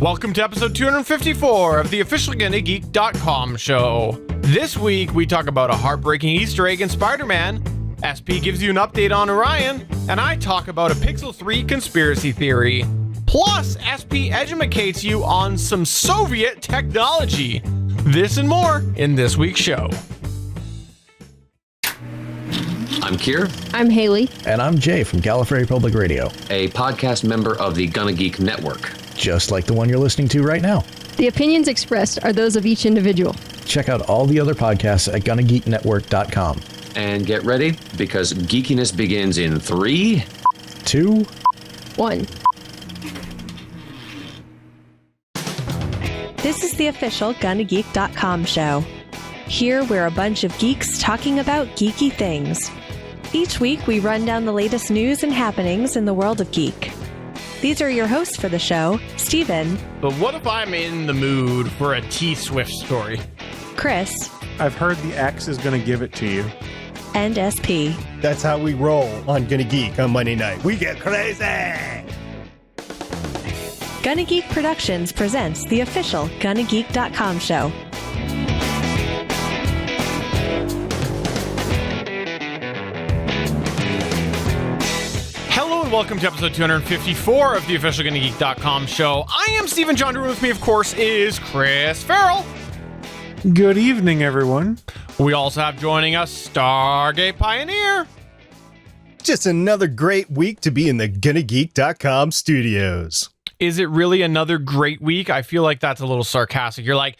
Welcome to episode 254 of the official GonnaGeek.com show. This week, we talk about a heartbreaking Easter egg in Spider-Man, SP gives you an update on Orion, and I talk about a Pixel 3 conspiracy theory. Plus, SP educates you on some Soviet technology. This and more in this week's show. I'm Kier. I'm Haley. And I'm Jay from Gallifrey Public Radio, a podcast member of the Gonna Geek Network. Just like the one you're listening to right now. The opinions expressed are those of each individual. Check out all the other podcasts at GonnaGeekNetwork.com. And get ready, because geekiness begins in 3, 2, 1. This is the official GonnaGeek.com show. Here we're a bunch of geeks talking about geeky things. Each week we run down the latest news and happenings in the world of geek. These are your hosts for the show, Steven. But what if I'm in the mood for a T-Swift story? Chris. I've heard the X is going to give it to you. And SP. That's how we roll on Gonna Geek on Monday night. We get crazy! Gonna Geek Productions presents the official GonnaGeek.com show. Hello and welcome to episode 254 of the official GonnaGeek.com show. I am Stephen John Drew. With me, of course, is Chris Farrell. Good evening, everyone. We also have joining us Stargate Pioneer. Just another great week to be in the GonnaGeek.com studios. Is it really another great week? I feel like that's a little sarcastic. You're like,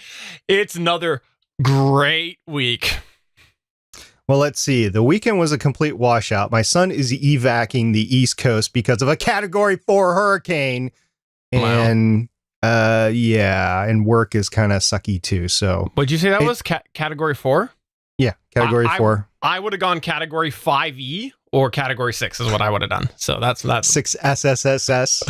it's another great week. Well, let's see. The weekend was a complete washout. My son is evacuating the East Coast because of a Category 4 hurricane. And, and work is kind of sucky, too. So, would you say that was Category 4? Yeah, Category 4. I would have gone Category 5E or Category 6 is what I would have done. So that's 6 SSSS.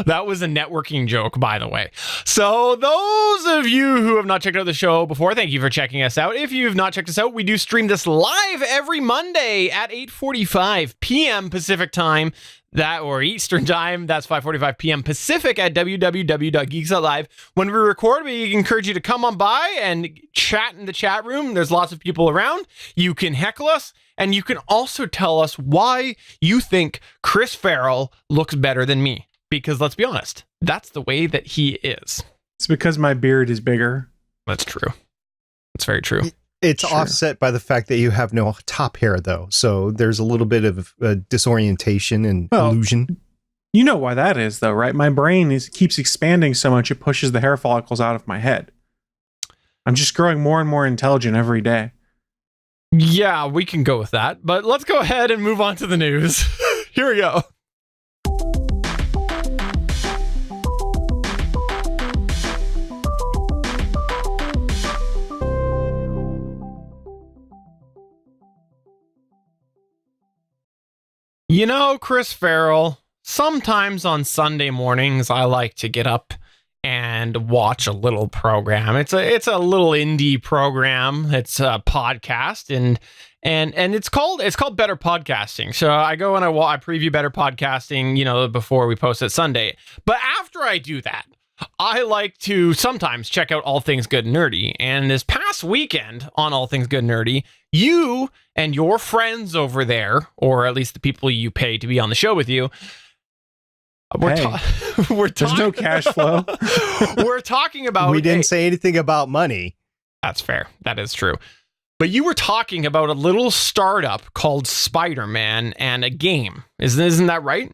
That was a networking joke, by the way. So those of you who have not checked out the show before, thank you for checking us out. If you've not checked us out, we do stream this live every Monday at 8:45 p.m. Pacific time. Or Eastern time, that's 5:45 p.m. Pacific at www.geeks.live. When we record, we encourage you to come on by and chat in the chat room. There's lots of people around. You can heckle us, and you can also tell us why you think Chris Farrell looks better than me. Because let's be honest, that's the way that he is. It's because my beard is bigger. That's true. That's very true. It's offset by the fact that you have no top hair, though. So there's a little bit of disorientation and illusion. You know why that is, though, right? My brain keeps expanding so much, it pushes the hair follicles out of my head. I'm just growing more and more intelligent every day. Yeah, we can go with that. But let's go ahead and move on to the news. Here we go. You know, Chris Farrell, sometimes on Sunday mornings, I like to get up and watch a little program. It's a little indie program. It's a podcast and it's called Better Podcasting. So I go and I preview Better Podcasting, before we post it Sunday. But after I do that, I like to sometimes check out All Things Good and Nerdy. And this past weekend on All Things Good and Nerdy, you and your friends over there, or at least the people you pay to be on the show with you, there's no cash flow. We're talking about... We didn't say anything about money. That's fair. That is true. But you were talking about a little startup called Spider-Man and a game. Isn't that right?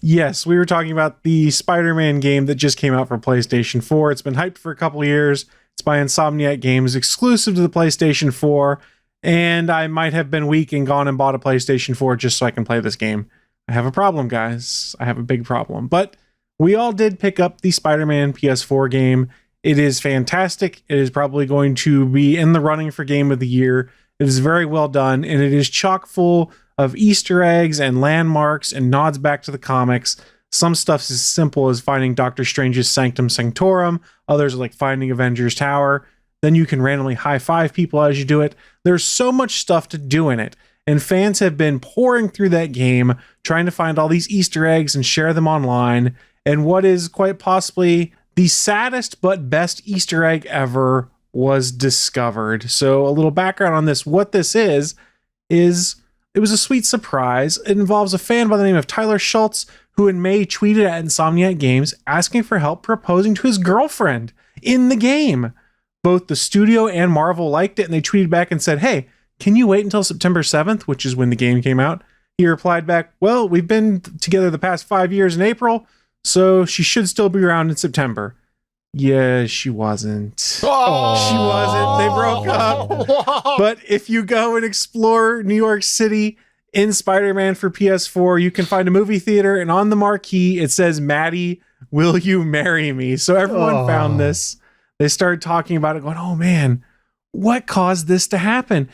Yes, we were talking about the Spider-Man game that just came out for PlayStation 4. It's been hyped for a couple of years. It's by Insomniac Games, exclusive to the PlayStation 4. And I might have been weak and gone and bought a PlayStation 4 just so I can play this game. I have a problem, guys. I have a big problem. But we all did pick up the Spider-Man PS4 game. It is fantastic. It is probably going to be in the running for Game of the Year. It is very well done, and it is chock full of Easter eggs and landmarks and nods back to the comics. Some stuff's as simple as finding Doctor Strange's Sanctum Sanctorum. Others are like finding Avengers Tower. Then you can randomly high-five people as you do it. There's so much stuff to do in it. And fans have been pouring through that game, trying to find all these Easter eggs and share them online. And what is quite possibly the saddest but best Easter egg ever was discovered. So a little background on this. What this is it was a sweet surprise. It involves a fan by the name of Tyler Schultz, who in May tweeted at Insomniac Games asking for help proposing to his girlfriend in the game. Both the studio and Marvel liked it, and they tweeted back and said, hey, can you wait until September 7th, which is when the game came out? He replied back, well, we've been together the past 5 years in April, so she should still be around in September. Yeah, she wasn't. Oh. She wasn't. They broke up. But if you go and explore New York City in Spider-Man for PS4, you can find a movie theater, and on the marquee, it says, Maddie, will you marry me? So everyone found this. They started talking about it, going, oh man, what caused this to happen?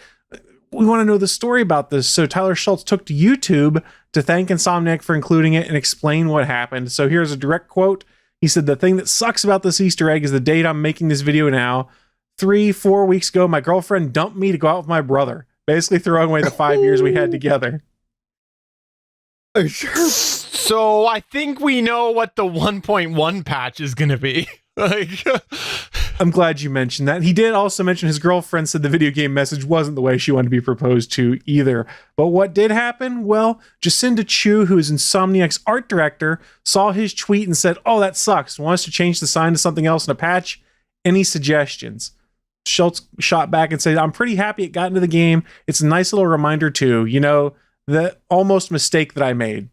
We want to know the story about this. So Tyler Schultz took to YouTube to thank Insomniac for including it and explain what happened. So here's a direct quote. He said, the thing that sucks about this Easter egg is the date I'm making this video now. 3-4 weeks ago, my girlfriend dumped me to go out with my brother, basically throwing away the 5 years we had together. So I think we know what the 1.1 patch is going to be. I'm glad you mentioned that. He did also mention his girlfriend said the video game message wasn't the way she wanted to be proposed to either. But what did happen? Well, Jacinda Chu, who is Insomniac's art director, saw his tweet and said, oh, that sucks. Wants to change the sign to something else in a patch. Any suggestions? Schultz shot back and said, I'm pretty happy it got into the game. It's a nice little reminder too, the almost mistake that I made.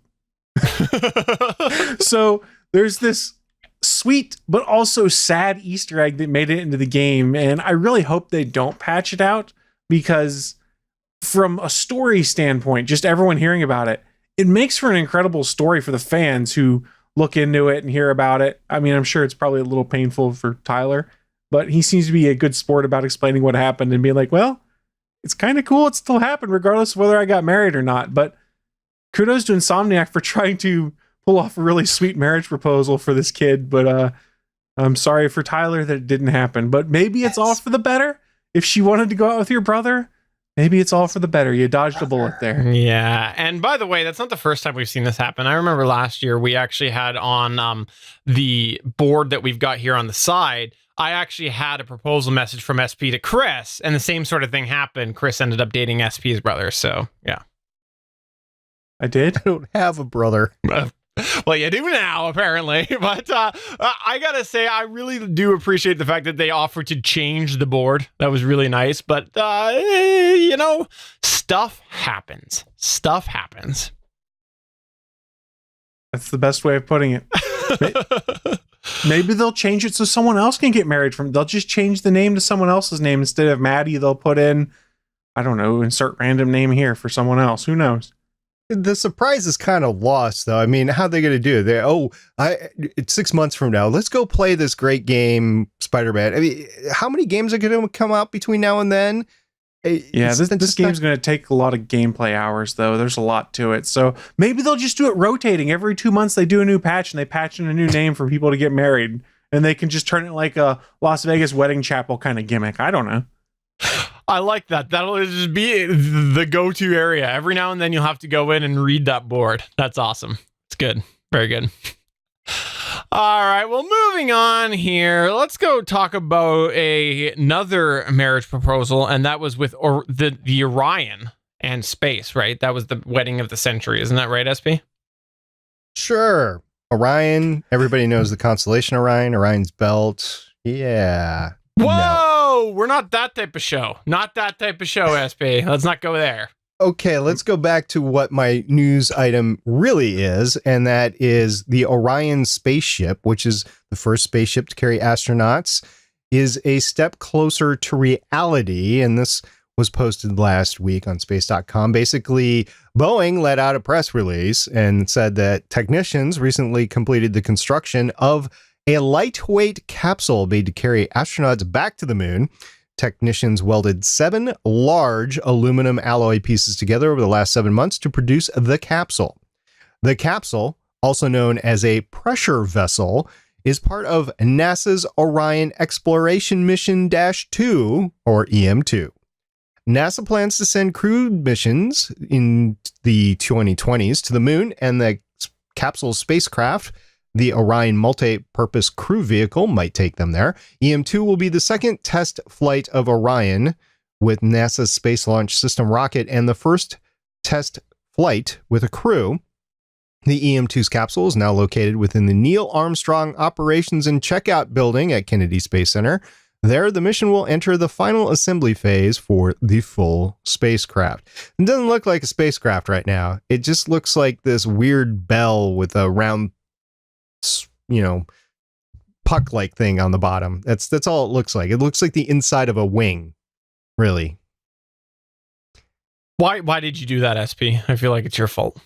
So there's this sweet but also sad Easter egg that made it into the game, and I really hope they don't patch it out, because from a story standpoint, just everyone hearing about it, it makes for an incredible story for the fans who look into it and hear about it. I mean, I'm sure it's probably a little painful for Tyler, but he seems to be a good sport about explaining what happened and being like, well, it's kind of cool it still happened regardless of whether I got married or not. But kudos to Insomniac for trying to pull off a really sweet marriage proposal for this kid, but I'm sorry for Tyler that it didn't happen. But maybe it's all for the better. If she wanted to go out with your brother, maybe it's all for the better. You dodged a bullet there. Yeah. And by the way, that's not the first time we've seen this happen. I remember last year we actually had on the board that we've got here on the side, I actually had a proposal message from SP to Chris, and the same sort of thing happened. Chris ended up dating SP's brother. So yeah. I did? I don't have a brother. Well, you do now, apparently. But I gotta say, I really do appreciate the fact that they offered to change the board. That was really nice. But, stuff happens. Stuff happens. That's the best way of putting it. Maybe they'll change it so someone else can get married from. They'll just change the name to someone else's name. Instead of Maddie, they'll put in, I don't know, insert random name here for someone else. Who knows? The surprise is kind of lost, though. I mean, how are they going to do it? It's 6 months from now. Let's go play this great game, Spider-Man. I mean, how many games are going to come out between now and then? Yeah, this game's going to take a lot of gameplay hours, though. There's a lot to it. So maybe they'll just do it rotating. Every 2 months, they do a new patch, and they patch in a new name for people to get married. And they can just turn it like a Las Vegas wedding chapel kind of gimmick. I don't know. I like that. That'll just be the go-to area. Every now and then you'll have to go in and read that board. That's awesome. It's good. Very good. All right. Well, moving on here. Let's go talk about another marriage proposal, and that was with the Orion and space, right? That was the wedding of the century. Isn't that right, SP? Sure. Orion. Everybody knows the constellation Orion, Orion's belt. Yeah. Whoa! We're not that type of show. Not that type of show, SP. Let's not go there. Okay, let's go back to what my news item really is, and that is the Orion spaceship, which is the first spaceship to carry astronauts, is a step closer to reality, and this was posted last week on space.com. Basically, Boeing let out a press release and said that technicians recently completed the construction of a lightweight capsule made to carry astronauts back to the moon. Technicians welded 7 large aluminum alloy pieces together over the last 7 months to produce the capsule. The capsule, also known as a pressure vessel, is part of NASA's Orion Exploration Mission -2, or EM2. NASA plans to send crewed missions in the 2020s to the moon, and the capsule spacecraft The Orion multi-purpose crew vehicle might take them there. EM2 will be the second test flight of Orion with NASA's Space Launch System rocket and the first test flight with a crew. The EM2's capsule is now located within the Neil Armstrong Operations and Checkout Building at Kennedy Space Center. There, the mission will enter the final assembly phase for the full spacecraft. It doesn't look like a spacecraft right now. It just looks like this weird bell with a round, puck-like thing on the bottom. That's all it looks like. It looks like the inside of a wing, really. Why did you do that, SP? I feel like it's your fault.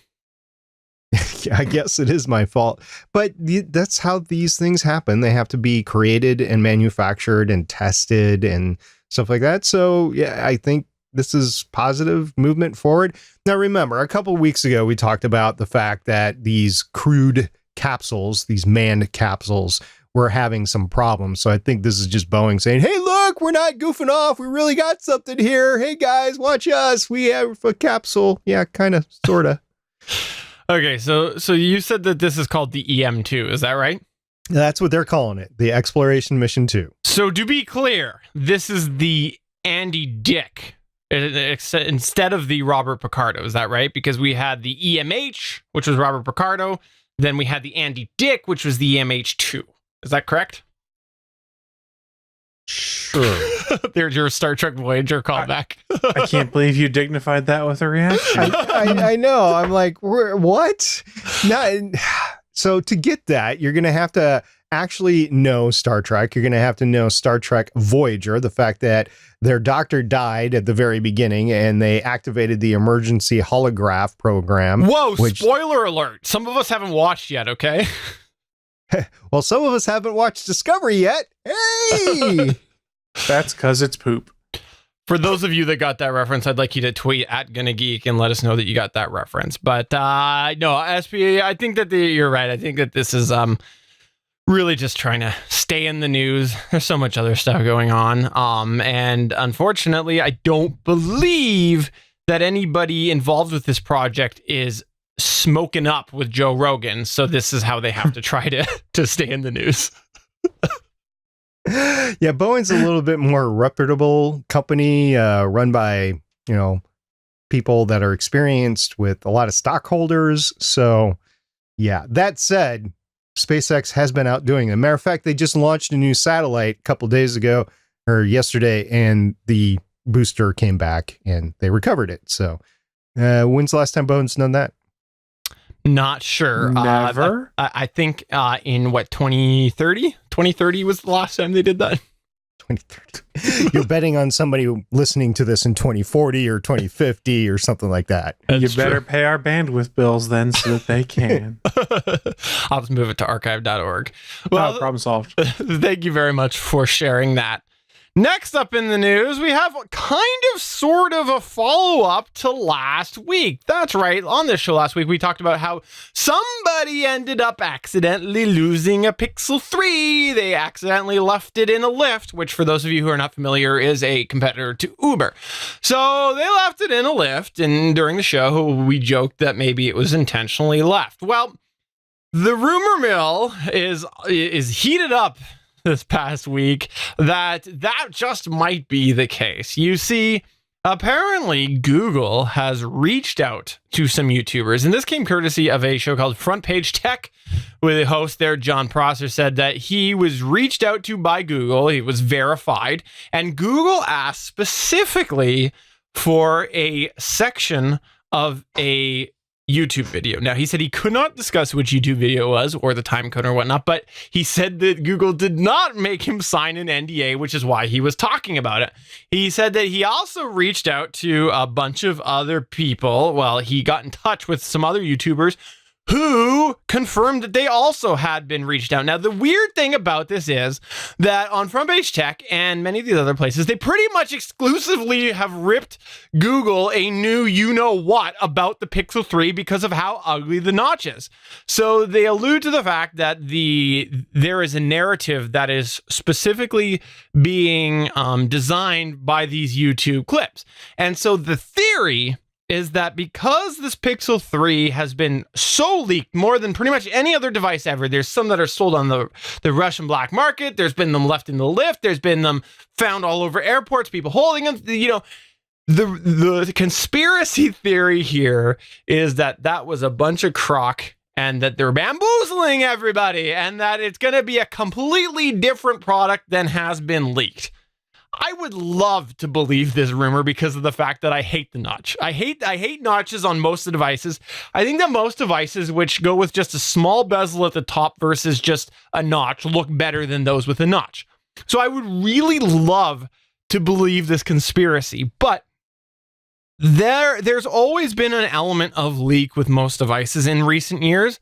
I guess it is my fault, but that's how these things happen. They have to be created and manufactured and tested and stuff like that. So yeah, I think this is positive movement forward. Now, remember, a couple of weeks ago, we talked about the fact that these crewed capsules, these manned capsules, were having some problems. So I think this is just Boeing saying, hey, look, we're not goofing off. We really got something here. Hey, guys, watch us. We have a capsule. Yeah, kind of, sort of. Okay, so you said that this is called the EM2, is that right? That's what they're calling it, the Exploration Mission 2. So to be clear, this is the Andy Dick instead of the Robert Picardo, is that right? Because we had the EMH, which was Robert Picardo, then we had the Andy Dick, which was the EMH2. Is that correct? Sure. There's your Star Trek Voyager callback. I can't believe you dignified that with a reaction. I know. I'm like, what? So to get that, you're going to have to actually know Star Trek. You're going to have to know Star Trek Voyager, the fact that their doctor died at the very beginning and they activated the emergency holograph program. Whoa, spoiler alert. Some of us haven't watched yet, okay? Well, some of us haven't watched Discovery yet. Hey! That's because it's poop. For those of you that got that reference, I'd like you to tweet at Gonna Geek and let us know that you got that reference. But no, SP, I think that you're right. I think that this is really just trying to stay in the news. There's so much other stuff going on. And unfortunately, I don't believe that anybody involved with this project is smoking up with Joe Rogan. So this is how they have to try to stay in the news. Yeah, Boeing's a little bit more reputable company, run by, people that are experienced with a lot of stockholders. So yeah, that said, SpaceX has been out doing it. Matter of fact, they just launched a new satellite a couple days ago or yesterday, and the booster came back and they recovered it. So when's the last time Boeing's done that? Not sure. Never? I think in 2030? 2030 was the last time they did that. 2030. You're betting on somebody listening to this in 2040 or 2050 or something like that. You better pay our bandwidth bills then so that they can. I'll just move it to archive.org. Well, problem solved. Thank you very much for sharing that. Next up in the news, we have sort of a follow-up to last week. That's right. On this show last week, we talked about how somebody ended up accidentally losing a Pixel 3. They accidentally left it in a lift, which for those of you who are not familiar is a competitor to Uber. So they left it in a lift, and during the show, we joked that maybe it was intentionally left. Well, the rumor mill is heated up this past week that just might be the case. You see, apparently Google has reached out to some YouTubers, and this came courtesy of a show called Front Page Tech, where the host there, John Prosser, said that he was reached out to by Google. He was verified, and Google asked specifically for a section of a YouTube video. Now, he said he could not discuss which YouTube video it was or the time code or whatnot, but he said that Google did not make him sign an NDA, which is why he was talking about it. He said that he also reached out to a bunch of other people. Well, he got in touch with some other YouTubers who confirmed that they also had been reached out. Now, the weird thing about this is that on Front Page Tech and many of these other places, they pretty much exclusively have ripped Google a new you-know-what about the Pixel 3 because of how ugly the notch is. So they allude to the fact that there is a narrative that is specifically being designed by these YouTube clips. And so the theory is that because this Pixel 3 has been so leaked more than pretty much any other device ever, there's some that are sold on the Russian black market, there's been them left in the lift, there's been them found all over airports, people holding them, you know, the conspiracy theory here is that was a bunch of crock and that they're bamboozling everybody and that it's going to be a completely different product than has been leaked. I would love to believe this rumor because of the fact that I hate the notch. I hate notches on most of the devices. I think that most devices which go with just a small bezel at the top versus just a notch look better than those with a notch. So I would really love to believe this conspiracy, but there's always been an element of leak with most devices in recent years.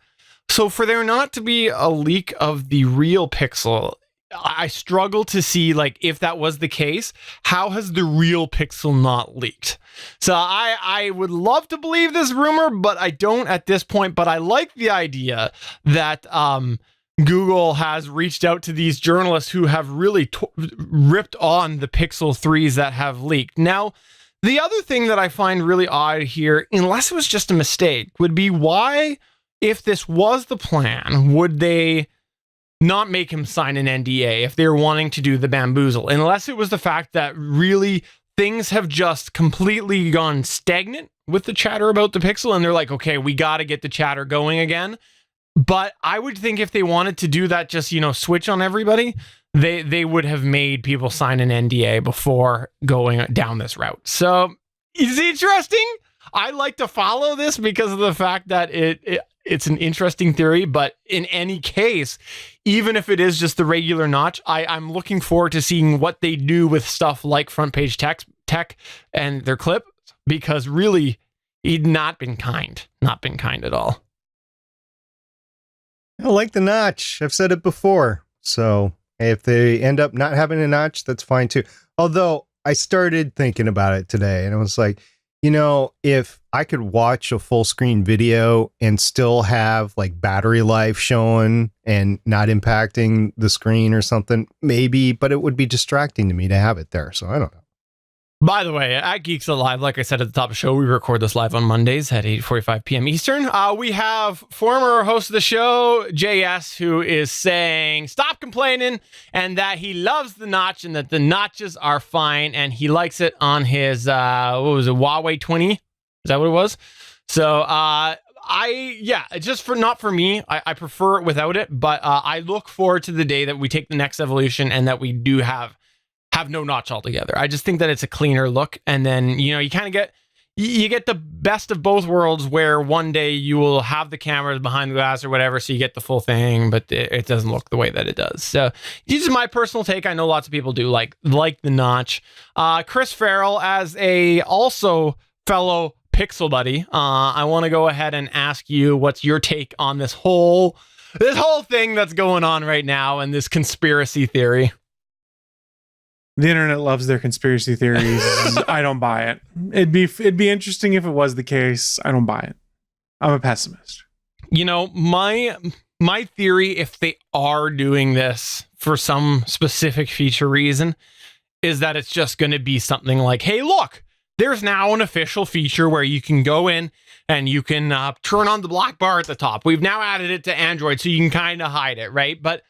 So for there not to be a leak of the real Pixel, I struggle to see, like, if that was the case, how has the real Pixel not leaked? So I would love to believe this rumor, but I don't at this point. But I like the idea that Google has reached out to these journalists who have really ripped on the Pixel 3s that have leaked. Now, the other thing that I find really odd here, unless it was just a mistake, would be why, if this was the plan, would they not make him sign an NDA if they're wanting to do the bamboozle, unless it was the fact that really things have just completely gone stagnant with the chatter about the Pixel and they're like, okay, we got to get the chatter going again. But I would think if they wanted to do that, just, you know, switch on everybody, they would have made people sign an NDA before going down this route. So it's interesting. I like to follow this because of the fact that it's an interesting theory, but in any case, even if it is just the regular notch, I'm looking forward to seeing what they do with stuff like front page tech and their clip, because really, he'd not been kind at all. I like the notch. I've said it before. So if they end up not having a notch, that's fine too. Although I started thinking about it today and I was like, you know, if I could watch a full screen video and still have like battery life showing and not impacting the screen or something, maybe, but it would be distracting to me to have it there. So I don't know. By the way, at Geeks Alive, like I said at the top of the show, we record this live on Mondays at 8:45 p.m. Eastern. We have former host of the show, JS, who is saying, stop complaining, and that he loves the notch and that the notches are fine, and he likes it on his, Huawei 20? Is that what it was? So, just not for me. I prefer it without it, but I look forward to the day that we take the next evolution and that we do have no notch altogether. I just think that it's a cleaner look, and then, you know, you kind of get the best of both worlds, where one day you will have the cameras behind the glass or whatever, so you get the full thing, but it doesn't look the way that it does. So this is my personal take. I know lots of people do like the notch. Chris Farrell, as a also fellow Pixel buddy, I want to go ahead and ask you, what's your take on this whole thing that's going on right now and this conspiracy theory? The internet loves their conspiracy theories. I don't buy it. It'd be interesting if it was the case. I don't buy it. I'm a pessimist. You know, my theory, if they are doing this for some specific feature reason, is that it's just going to be something like, hey, look, there's now an official feature where you can go in and you can turn on the black bar at the top. We've now added it to Android, so you can kind of hide it, right? But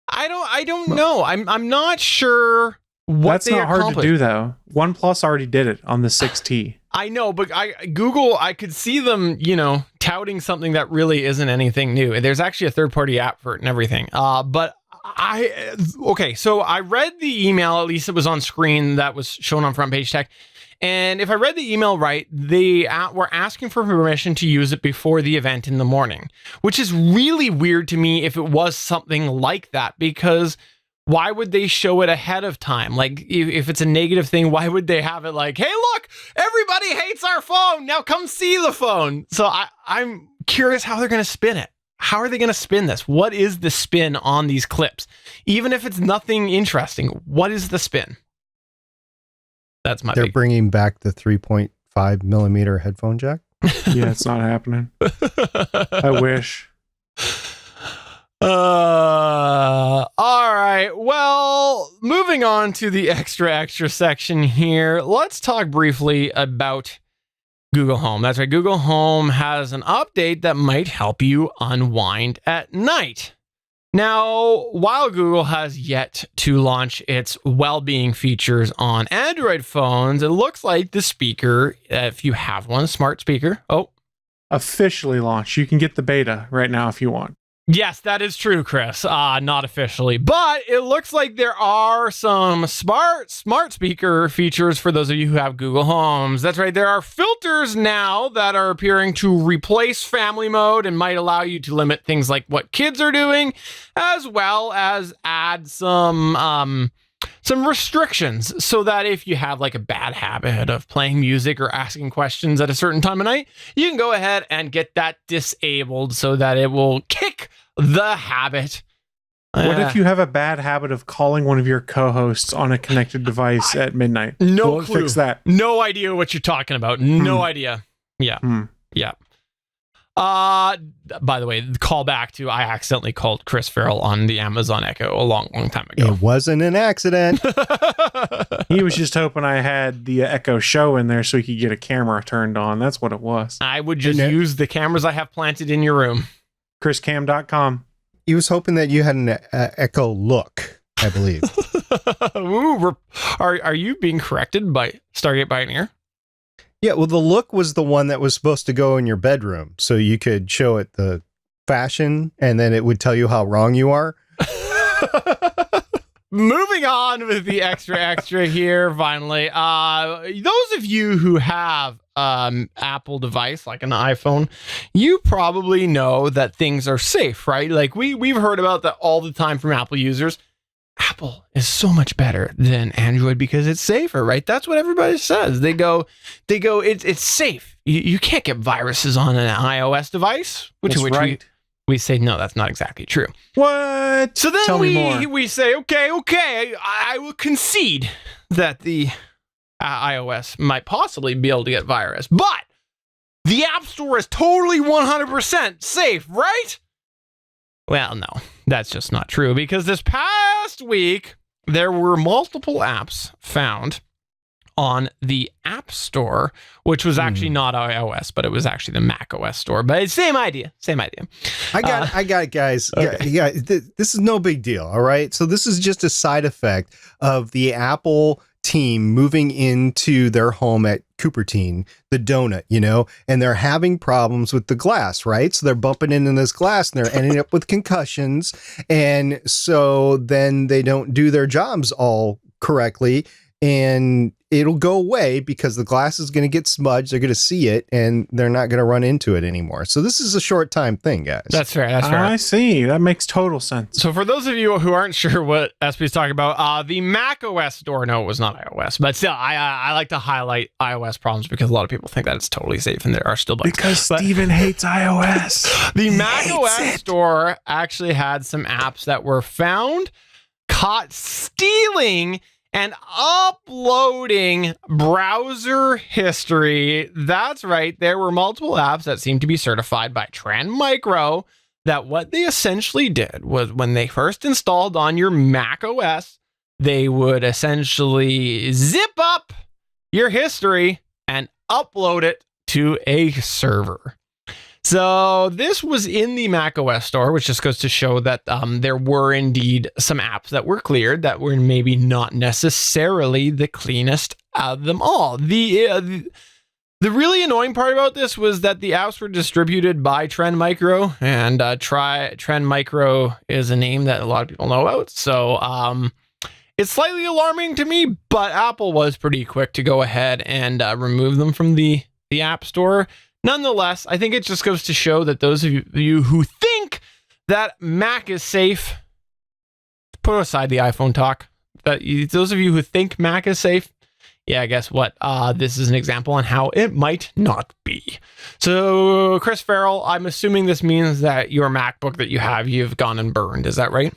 I don't know. I'm not sure. That's not hard to do, though. OnePlus already did it on the 6T. I know, but Google, I could see them, you know, touting something that really isn't anything new. There's actually a third-party app for it and everything. So I read the email, at least it was on screen, that was shown on Front Page Tech. And if I read the email right, they were asking for permission to use it before the event in the morning, which is really weird to me if it was something like that, because why would they show it ahead of time? Like, if it's a negative thing, why would they have it like, hey, look, everybody hates our phone. Now come see the phone. So I'm curious how they're going to spin it. How are they going to spin this? What is the spin on these clips? Even if it's nothing interesting, what is the spin? That's my They're bringing back the 3.5 millimeter headphone jack. Yeah, it's not happening. I wish. All right. Well, moving on to the extra section here. Let's talk briefly about Google Home. That's right. Google Home has an update that might help you unwind at night. Now, while Google has yet to launch its well-being features on Android phones, it looks like the speaker, if you have one, smart speaker. Oh, Officially launched. You can get the beta right now if you want. yes, that is true, Chris. Not officially, but it looks like there are some smart speaker features for those of you who have Google Homes. That's right. There are filters now that are appearing to replace family mode and might allow you to limit things like what kids are doing, as well as add some restrictions so that if you have like a bad habit of playing music or asking questions at a certain time of night, you can go ahead and get that disabled so that it will kick the habit. What if you have a bad habit of calling one of your co-hosts on a connected device at midnight? No We'll clue. Fix that. No idea what you're talking about. No idea. Yeah. Yeah. By the way, the call back to I accidentally called Chris Farrell on the Amazon Echo a long time ago. It wasn't an accident. He was just hoping I had the Echo Show in there so he could get a camera turned on. That's what it was. I would just use the cameras I have planted in your room. ChrisCam.com. He was hoping that you had an Echo Look, I believe. Ooh, are you being corrected by Stargate Pioneer? Yeah, well, the Look was the one that was supposed to go in your bedroom, so you could show it the fashion, and then it would tell you how wrong you are. Moving on with the extra here, finally. Those of you who have Apple device, like an iPhone, you probably know that things are safe, right? Like we've heard about that all the time from Apple users. Apple is so much better than Android because it's safer, right? That's what everybody says. They go, it's safe. You can't get viruses on an iOS device, which right. we say, no, that's not exactly true. What? So then Tell me more. we say, okay, I will concede that the iOS might possibly be able to get virus, but the App Store is totally 100% safe, right? Well, no, that's just not true because this past week, there were multiple apps found on the App Store, which was actually not iOS, but it was actually the Mac OS store. But it's same idea. I got it, guys. Okay. Yeah, this is no big deal, all right? So this is just a side effect of the Apple team moving into their home at Cupertine, the donut, and they're having problems with the glass, right? So they're bumping into this glass and they're ending up with concussions. And so then they don't do their jobs all correctly. And it'll go away because the glass is going to get smudged. They're going to see it and they're not going to run into it anymore. So this is a short time thing, guys. That's fair. I see. That makes total sense. So for those of you who aren't sure what SP is talking about, the Mac OS store, no, it was not iOS, but still, I like to highlight iOS problems because a lot of people think that it's totally safe and there are still bugs. Because Steven hates iOS. The Mac OS store actually had some apps that were found, caught stealing and uploading browser history. That's right. There were multiple apps that seemed to be certified by Trend Micro that what they essentially did was when they first installed on your Mac OS, they would essentially zip up your history and upload it to a server. So this was in the Mac OS store, which just goes to show that there were indeed some apps that were cleared that were maybe not necessarily the cleanest of them all. The really annoying part about this was that the apps were distributed by Trend Micro, and Trend Micro is a name that a lot of people know about. So it's slightly alarming to me, but Apple was pretty quick to go ahead and remove them from the App Store. Nonetheless, I think it just goes to show that those of you who think that Mac is safe, put aside the iPhone talk, those of you who think Mac is safe, yeah, guess what? This is an example on how it might not be. So, Chris Farrell, I'm assuming this means that your MacBook that you've gone and burned. Is that right?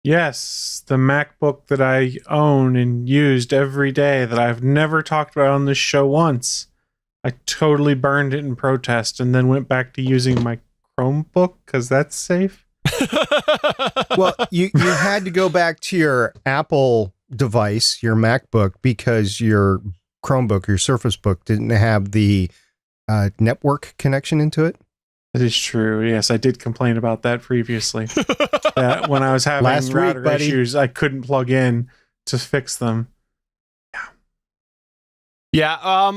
Yes, the MacBook that I own and used every day that I've never talked about on this show once. I totally burned it in protest and then went back to using my Chromebook because that's safe. Well, you had to go back to your Apple device, your MacBook, because your Chromebook or your Surface Book didn't have the network connection into it. That is true. Yes, I did complain about that previously. That when I was having Last week, router buddy. issues, I couldn't plug in to fix them. Yeah,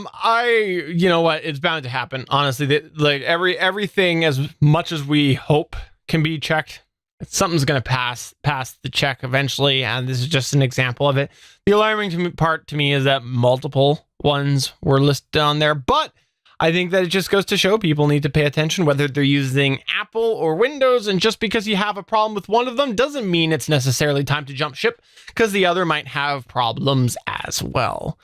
you know what? It's bound to happen. Honestly, like everything, as much as we hope can be checked, something's going to pass the check eventually, and this is just an example of it. The alarming part to me is that multiple ones were listed on there, but I think that it just goes to show people need to pay attention whether they're using Apple or Windows, and just because you have a problem with one of them doesn't mean it's necessarily time to jump ship, because the other might have problems as well.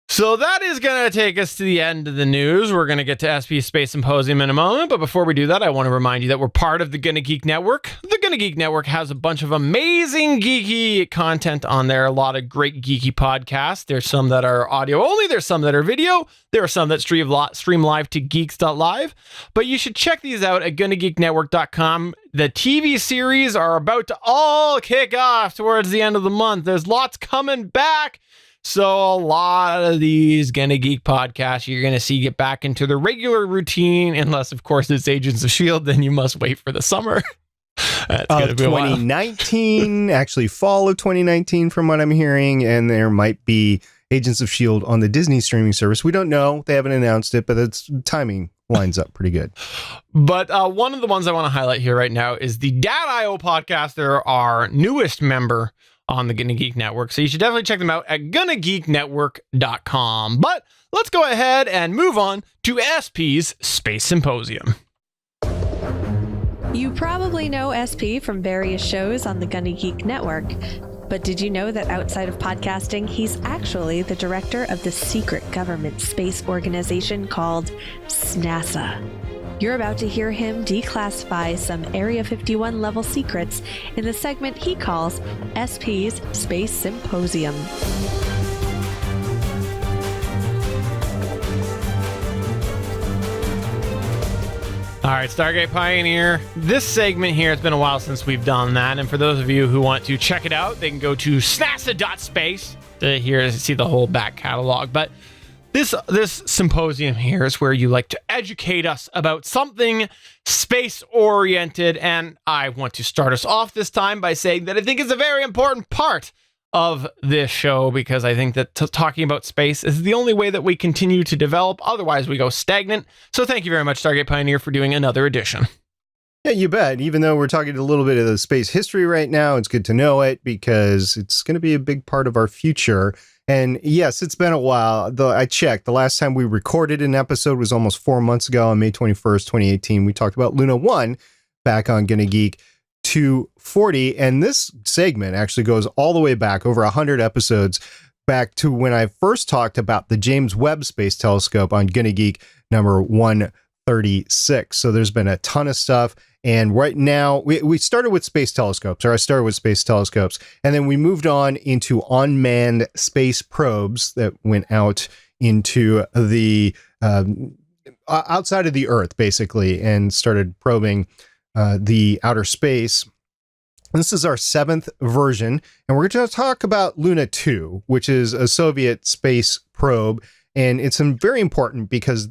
So that is going to take us to the end of the news. We're going to get to SP Space Symposium in a moment, but before we do that, I want to remind you that we're part of the Gonna Geek Network. The Gonna Geek Network has a bunch of amazing geeky content on there, a lot of great geeky podcasts. There's some that are audio only, there's some that are video, there are some that stream live to geeks.live, but you should check these out at gonnageeknetwork.com. The TV series are about to all kick off towards the end of the month. There's lots coming back. So a lot of these Gonna Geek podcasts you're going to see get back into the regular routine, unless, of course, it's Agents of S.H.I.E.L.D., then you must wait for the summer. That's going to be 2019, actually fall of 2019 from what I'm hearing, and there might be Agents of S.H.I.E.L.D. on the Disney streaming service. We don't know. They haven't announced it, but its timing lines up pretty good. But one of the ones I want to highlight here right now is the Dad.io podcast. They're our newest member on the Gonna Geek Network, so you should definitely check them out at gonnageeknetwork.com. But let's go ahead and move on to SP's Space Symposium. You probably know SP from various shows on the Gonna Geek Network, but did you know that outside of podcasting, he's actually the director of the secret government space organization called SNASA? You're about to hear him declassify some Area 51 level secrets in the segment he calls SP's Space Symposium. All right, Stargate Pioneer. This segment here, it's been a while since we've done that, and for those of you who want to check it out, they can go to snasa.space to see the whole back catalog. But This symposium here is where you like to educate us about something space-oriented, and I want to start us off this time by saying that I think it's a very important part of this show, because I think that talking about space is the only way that we continue to develop. Otherwise, we go stagnant. So thank you very much, Stargate Pioneer, for doing another edition. Yeah, you bet. Even though we're talking a little bit of the space history right now, it's good to know it because it's going to be a big part of our future. And yes, it's been a while. Though I checked, the last time we recorded an episode was almost 4 months ago on May 21st, 2018. We talked about Luna 1 back on Gonna Geek 240. And this segment actually goes all the way back, over 100 episodes, back to when I first talked about the James Webb Space Telescope on Gonna Geek number 136. So there's been a ton of stuff. And right now, we started with space telescopes, or I started with space telescopes, and then we moved on into unmanned space probes that went out into the outside of the Earth, basically, and started probing the outer space. This is our 7th version, and we're going to talk about Luna 2, which is a Soviet space probe. And it's very important because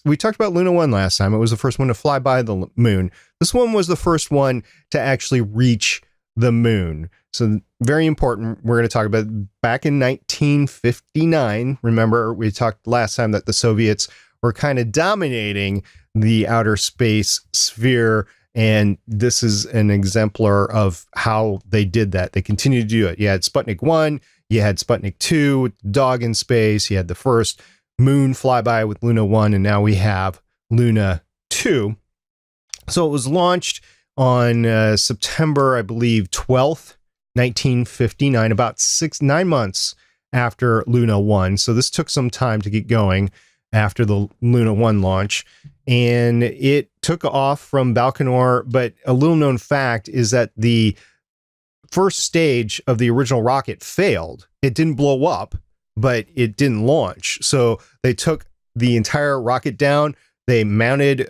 we talked about Luna 1 last time. It was the first one to fly by the moon. This one was the first one to actually reach the moon. So very important. We're going to talk about back in 1959. Remember, we talked last time that the Soviets were kind of dominating the outer space sphere. And this is an exemplar of how they did that. They continued to do it. You had Sputnik 1. You had Sputnik 2 with the dog in space. You had the first moon flyby with Luna 1, and now we have Luna 2. So it was launched on September, I believe, 12th, 1959, about 9 months after Luna 1. So this took some time to get going after the Luna 1 launch. And it took off from Baikonur, but a little known fact is that the first stage of the original rocket failed. It didn't blow up, but it didn't launch. So they took the entire rocket down. They mounted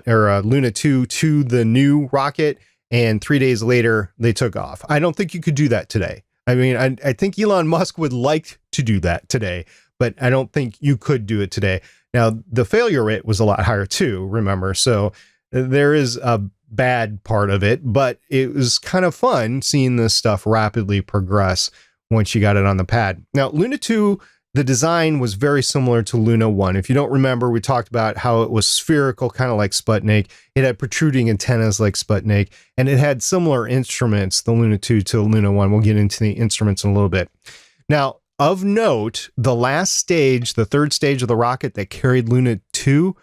Luna 2 to the new rocket, and 3 days later they took off. I don't think you could do that today. I mean, I think Elon Musk would like to do that today, but I don't think you could do it today. Now, the failure rate was a lot higher too, remember? So there is a bad part of it, but it was kind of fun seeing this stuff rapidly progress once you got it on the pad. Now, Luna 2, the design was very similar to Luna 1. If you don't remember, we talked about how it was spherical, kind of like Sputnik. It had protruding antennas like Sputnik, and it had similar instruments, the Luna 2 to Luna 1. We'll get into the instruments in a little bit. Now, of note, the last stage, the third stage of the rocket that carried Luna 2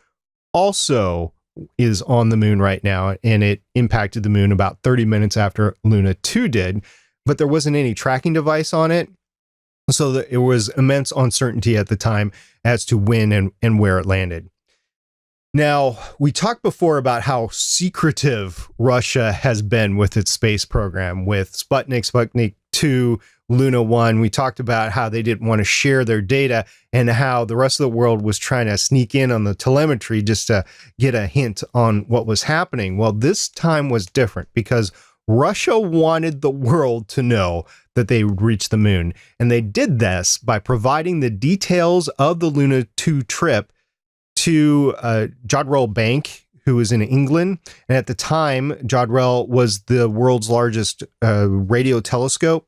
also is on the moon right now, and it impacted the moon about 30 minutes after Luna 2 did, but there wasn't any tracking device on it. So it was immense uncertainty at the time as to when and where it landed. Now, we talked before about how secretive Russia has been with its space program, with Sputnik 2, Luna 1. We talked about how they didn't want to share their data and how the rest of the world was trying to sneak in on the telemetry just to get a hint on what was happening. Well, this time was different because Russia wanted the world to know that they would reach the moon. And they did this by providing the details of the Luna 2 trip to Jodrell Bank, who was in England. And at the time, Jodrell was the world's largest radio telescope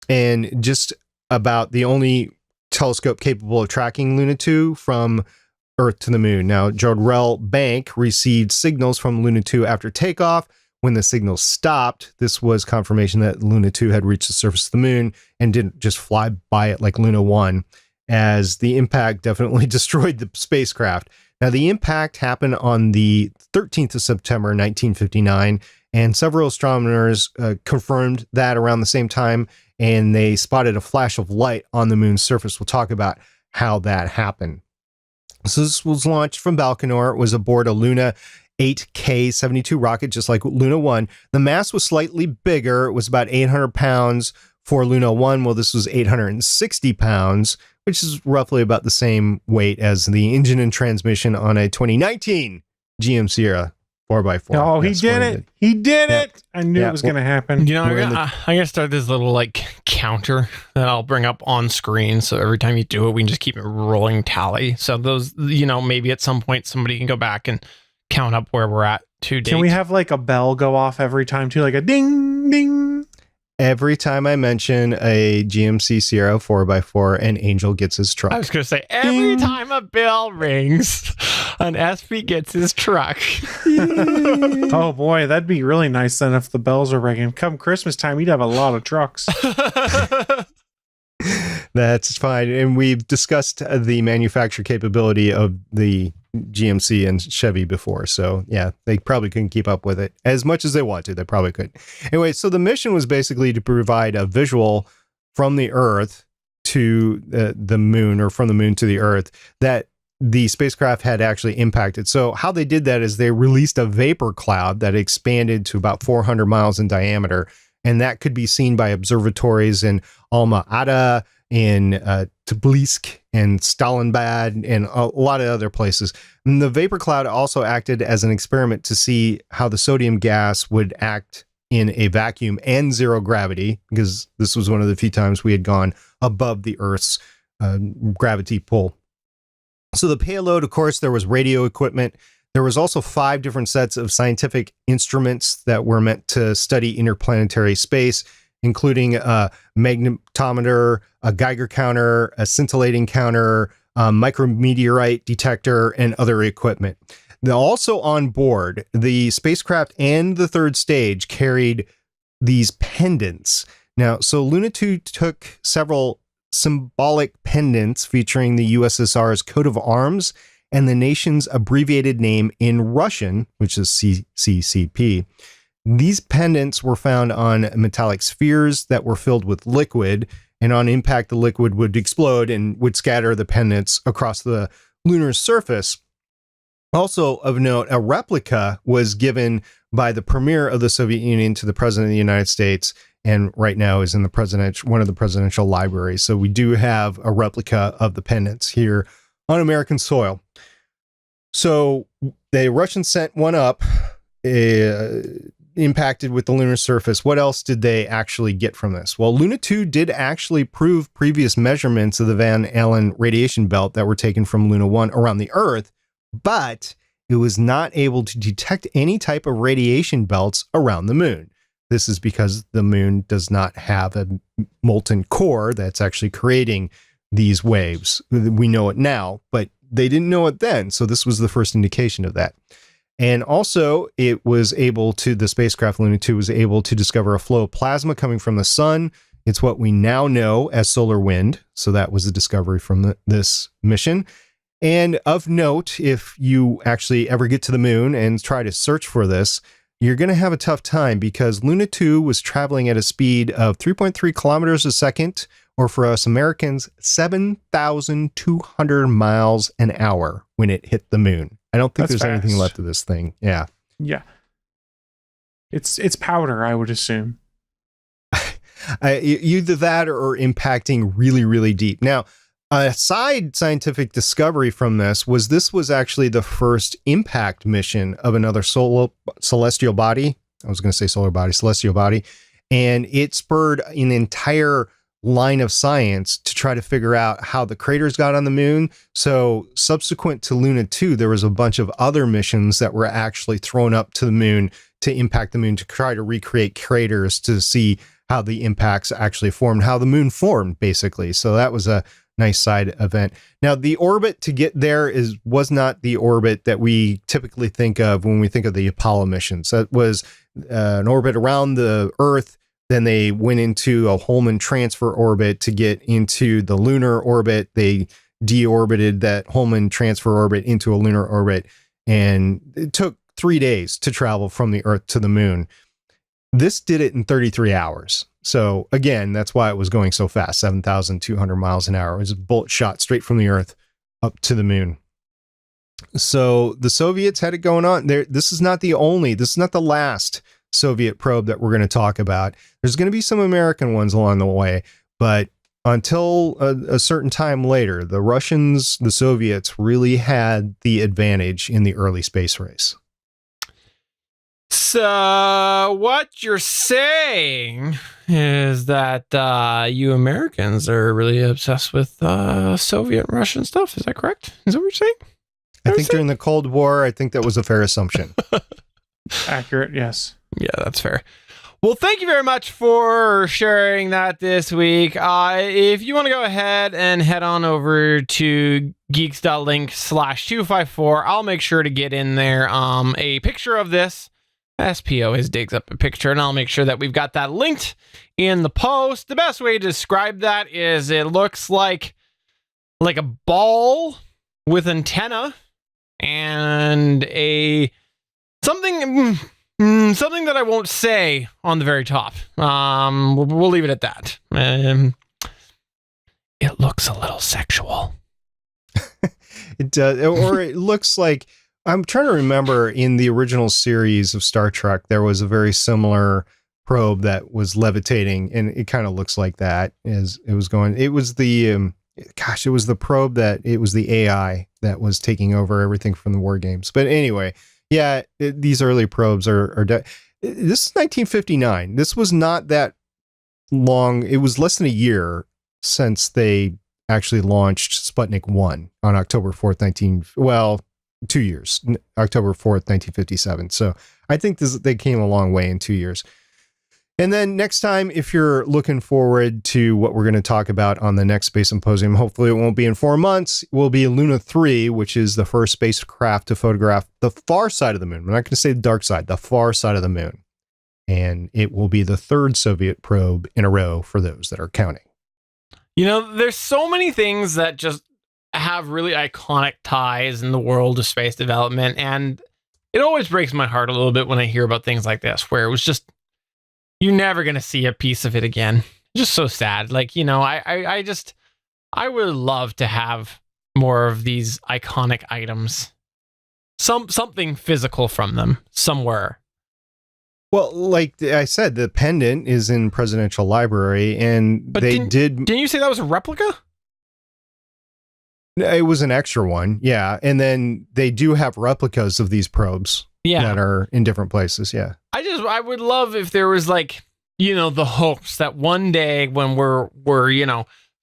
and just about the only telescope capable of tracking Luna 2 from Earth to the moon. Now, Jodrell Bank received signals from Luna 2 after takeoff. When the signal stopped, this was confirmation that Luna 2 had reached the surface of the moon and didn't just fly by it like Luna 1, as the impact definitely destroyed the spacecraft. Now, the impact happened on the 13th of September, 1959, and several astronomers confirmed that around the same time, and they spotted a flash of light on the moon's surface. We'll talk about how that happened. So this was launched from Baikonur. It was aboard a Luna 8K-72 rocket, just like Luna 1. The mass was slightly bigger. It was about 800 pounds for Luna 1. Well, this was 860 pounds, which is roughly about the same weight as the engine and transmission on a 2019 GM Sierra 4x4. Oh, he did it. He did it. I knew it was going to happen. You know, I'm gonna start this little like counter that I'll bring up on screen. So every time you do it, we can just keep a rolling tally. So those, you know, maybe at some point somebody can go back and count up where we're at to date. Can we have like a bell go off every time too? Like a ding, ding. Every time I mention a GMC Sierra 4x4, an angel gets his truck. I was going to say, every time a bell rings, an SP gets his truck. Oh boy, that'd be really nice then if the bells are ringing. Come Christmas time, you'd have a lot of trucks. That's fine. And we've discussed the manufacture capability of the GMC and Chevy before. So yeah, they probably couldn't keep up with it as much as they want to. They probably could. Anyway, so the mission was basically to provide a visual from the Earth to the moon, or from the moon to the Earth, that the spacecraft had actually impacted. So how they did that is they released a vapor cloud that expanded to about 400 miles in diameter. And that could be seen by observatories in Alma-Ata, in Tbilisi, and Stalingrad, and a lot of other places. And the vapor cloud also acted as an experiment to see how the sodium gas would act in a vacuum and zero gravity, because this was one of the few times we had gone above the Earth's gravity pull. So the payload, of course, there was radio equipment. There was also 5 different sets of scientific instruments that were meant to study interplanetary space, including a magnetometer, a Geiger counter, a scintillating counter, a micrometeorite detector, and other equipment. Now, also on board, the spacecraft and the third stage carried these pendants. Now, so Luna 2 took several symbolic pendants featuring the USSR's coat of arms and the nation's abbreviated name in Russian, which is CCCP. These pendants were found on metallic spheres that were filled with liquid, and on impact, the liquid would explode and would scatter the pendants across the lunar surface. Also of note, a replica was given by the premier of the Soviet Union to the president of the United States, and right now is in one of the presidential libraries. So we do have a replica of the pendants here on American soil. So the Russians sent one up. impacted with the lunar surface. What else did they actually get from this? Well, Luna 2 did actually prove previous measurements of the Van Allen radiation belt that were taken from Luna 1 around the Earth, but it was not able to detect any type of radiation belts around the moon. This is because the moon does not have a molten core that's actually creating these waves. We know it now, but they didn't know it then. So this was the first indication of that. And also it was able to, the spacecraft Luna 2 was able to discover a flow of plasma coming from the sun. It's what we now know as solar wind. So that was a discovery from this mission. And of note, if you actually ever get to the moon and try to search for this, you're going to have a tough time because Luna 2 was traveling at a speed of 3.3 kilometers a second, or for us Americans, 7,200 miles an hour when it hit the moon. I don't think there's anything left of this thing. Yeah. Yeah. It's powder, I would assume. Either that or impacting really, really deep. Now, a side scientific discovery from this was actually the first impact mission of another celestial body. I was going to say solar body, celestial body. And it spurred an entire line of science to try to figure out how the craters got on the moon. So subsequent to Luna 2, there was a bunch of other missions that were actually thrown up to the moon to impact the moon to try to recreate craters to see how the impacts actually formed, how the moon formed, basically. So that was a nice side event. Now, the orbit to get there was not the orbit that we typically think of when we think of the Apollo missions. That was an orbit around the Earth. Then they went into a Holman transfer orbit to get into the lunar orbit. They deorbited that Holman transfer orbit into a lunar orbit. And it took 3 days to travel from the Earth to the moon. This did it in 33 hours. So again, that's why it was going so fast, 7,200 miles an hour. It was a bullet shot straight from the Earth up to the moon. So the Soviets had it going on there. This is not the last Soviet probe that we're going to talk about. There's going to be some American ones along the way, but until a certain time later, the Russians, the Soviets really had the advantage in the early space race. So what you're saying is that you Americans are really obsessed with Soviet and Russian stuff. Is that correct? Is that what you're saying? I think during the Cold War, I think that was a fair assumption. Accurate, yes. Yeah, that's fair. Well, thank you very much for sharing that this week. If you want to go ahead and head on over to geeks.link/254, I'll make sure to get in there a picture of this. SPO always digs up a picture, and I'll make sure that we've got that linked in the post. The best way to describe that is it looks like a ball with antenna and something that I won't say on the very top. We'll leave it at that. It looks a little sexual. It does, or it looks like, I'm trying to remember in the original series of Star Trek, there was a very similar probe that was levitating, and it kind of looks like that as it was going. It was it was the probe it was the AI that was taking over everything from the war games. But anyway, yeah, these early probes are this is 1959. This was not that long. It was less than a year since they actually launched Sputnik 1 on October 4th, 2 years, October 4th, 1957. So I think they came a long way in 2 years. And then next time, if you're looking forward to what we're going to talk about on the next Space Symposium, hopefully it won't be in 4 months, will be Luna 3, which is the first spacecraft to photograph the far side of the moon. I'm not going to say the dark side, the far side of the moon. And it will be the third Soviet probe in a row for those that are counting. You know, there's so many things that just have really iconic ties in the world of space development, and it always breaks my heart a little bit when I hear about things like this, where it was just, you're never going to see a piece of it again. Just so sad. Like, you know, I would love to have more of these iconic items, something physical from them somewhere. Well, like I said, the pendant is in Presidential Library, and But didn't you say that was a replica? It was an extra one, yeah. And then they do have replicas of these probes that are in different places, yeah. I would love if there was like, the hopes that one day when we're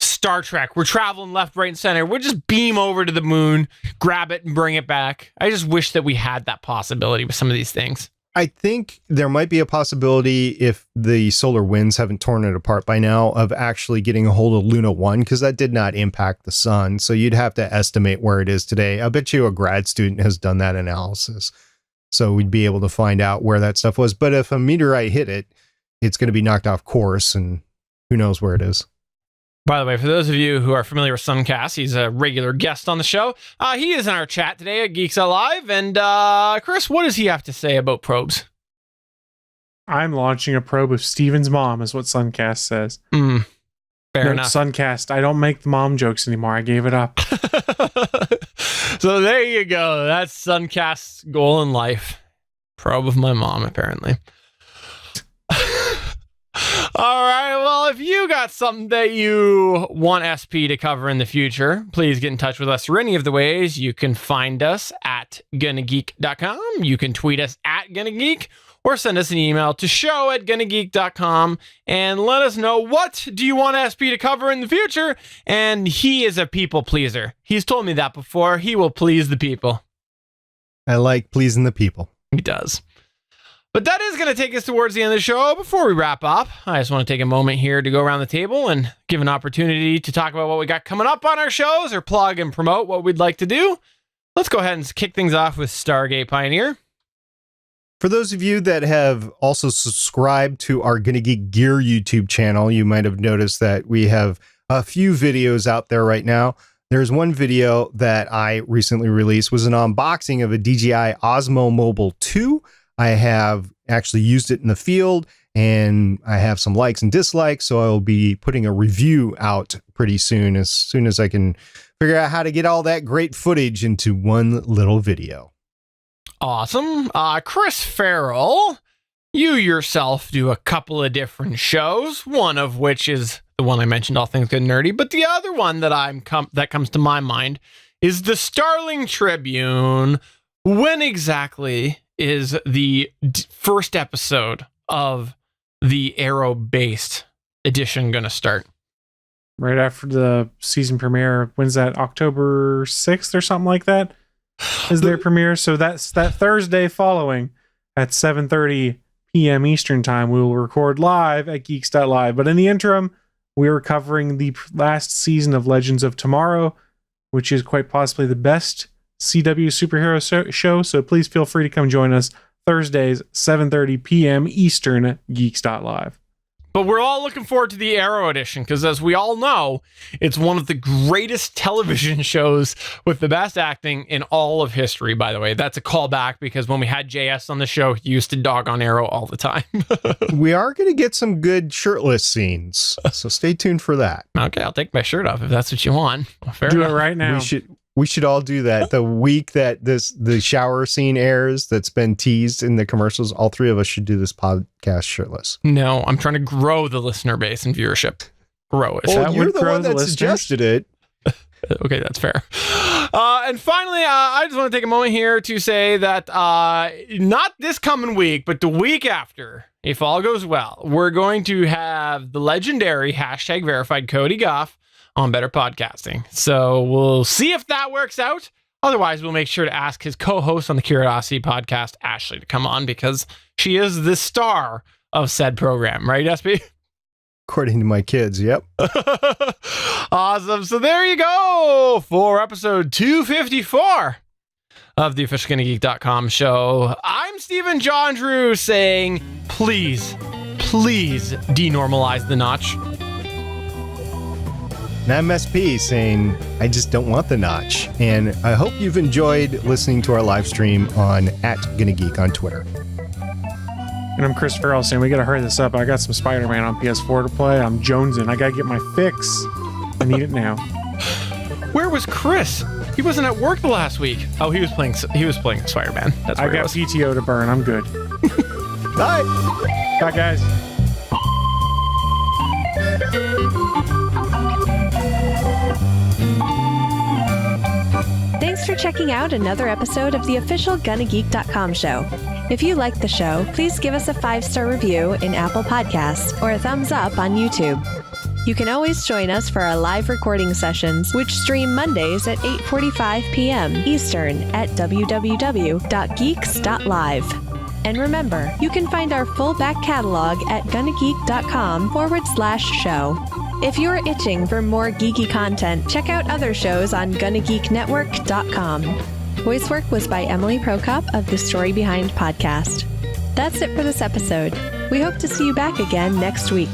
Star Trek, we're traveling left, right, and center, we'll just beam over to the moon, grab it, and bring it back. I just wish that we had that possibility with some of these things. I think there might be a possibility, if the solar winds haven't torn it apart by now, of actually getting a hold of Luna 1, because that did not impact the sun. So you'd have to estimate where it is today. I bet you a grad student has done that analysis. So we'd be able to find out where that stuff was. But if a meteorite hit it, it's going to be knocked off course, and who knows where it is. By the way, for those of you who are familiar with Suncast, he's a regular guest on the show. He is in our chat today at Geeks Alive. And Chris, what does he have to say about probes? I'm launching a probe of Steven's mom, is what Suncast says. Fair enough. Suncast, I don't make the mom jokes anymore. I gave it up. So there you go. That's Suncast's goal in life. Probe of my mom, apparently. All right, well, if you got something that you want SP to cover in the future, please get in touch with us through any of the ways. You can find us at gonnageek.com. You can tweet us at gonnageek, or send us an email to show@gonnageek.com and let us know, what do you want SP to cover in the future? And he is a people pleaser. He's told me that before. He will please the people. I like pleasing the people. He does. But that is going to take us towards the end of the show. Before we wrap up, I just want to take a moment here to go around the table and give an opportunity to talk about what we got coming up on our shows, or plug and promote what we'd like to do. Let's go ahead and kick things off with Stargate Pioneer. For those of you that have also subscribed to our Gonna Geek Gear YouTube channel, you might have noticed that we have a few videos out there right now. There's one video that I recently released, was an unboxing of a DJI Osmo Mobile 2. I have actually used it in the field, and I have some likes and dislikes, so I will be putting a review out pretty soon as I can figure out how to get all that great footage into one little video. Awesome. Chris Farrell, you yourself do a couple of different shows, one of which is the one I mentioned, All Things Good and Nerdy, but the other one that comes to my mind is the Starling Tribune. When exactly is the first episode of the Arrow-based edition going to start? Right after the season premiere. When's that? October 6th or something like that is their premiere. So that's that Thursday following at 7:30 p.m. Eastern time. We will record live at geeks.live. But in the interim, we are covering the last season of Legends of Tomorrow, which is quite possibly the best CW superhero show. So please feel free to come join us Thursdays, 7:30 p.m. Eastern, geeks.live. But we're all looking forward to the Arrow edition, because as we all know, it's one of the greatest television shows with the best acting in all of history, by the way. That's a callback, because when we had JS on the show, he used to dog on Arrow all the time. We are going to get some good shirtless scenes, so stay tuned for that. Okay, I'll take my shirt off if that's what you want. Well, fair Do enough. it right now. We should all do that. The week that the shower scene airs that's been teased in the commercials, all three of us should do this podcast shirtless. No, I'm trying to grow the listener base and viewership. Grow it. Well, you're the one that suggested it. Okay, that's fair. And finally, I just want to take a moment here to say that not this coming week, but the week after, if all goes well, we're going to have the legendary #verified Cody Goff on Better Podcasting. So we'll see if that works out. Otherwise, we'll make sure to ask his co-host on the Curiosity podcast, Ashley, to come on, because she is the star of said program. Right, SP? According to my kids, yep. Awesome. So there you go for episode 254 of the official GonnaGeek.com show. I'm Stephen John Drew saying, please denormalize the notch. And I'm SP saying, I just don't want the notch. And I hope you've enjoyed listening to our live stream on @GonnaGeek on Twitter. And I'm Chris Farrell saying we got to hurry this up. I got some Spider-Man on PS4 to play. I'm jonesing. I got to get my fix. I need it now. Where was Chris? He wasn't at work the last week. Oh, he was playing Spider-Man. That's where I got PTO to burn. I'm good. Bye. Bye, guys. for checking out another episode of the official GonnaGeek.com show. If you like the show, please give us a 5-star review in Apple Podcasts or a thumbs up on YouTube. You can always join us for our live recording sessions, which stream Mondays at 8:45 p.m. Eastern at www.geeks.live. And remember, you can find our full back catalog at GonnaGeek.com/show. If you're itching for more geeky content, check out other shows on GonnaGeekNetwork.com. Voice work was by Emily Prokop of the Story Behind podcast. That's it for this episode. We hope to see you back again next week.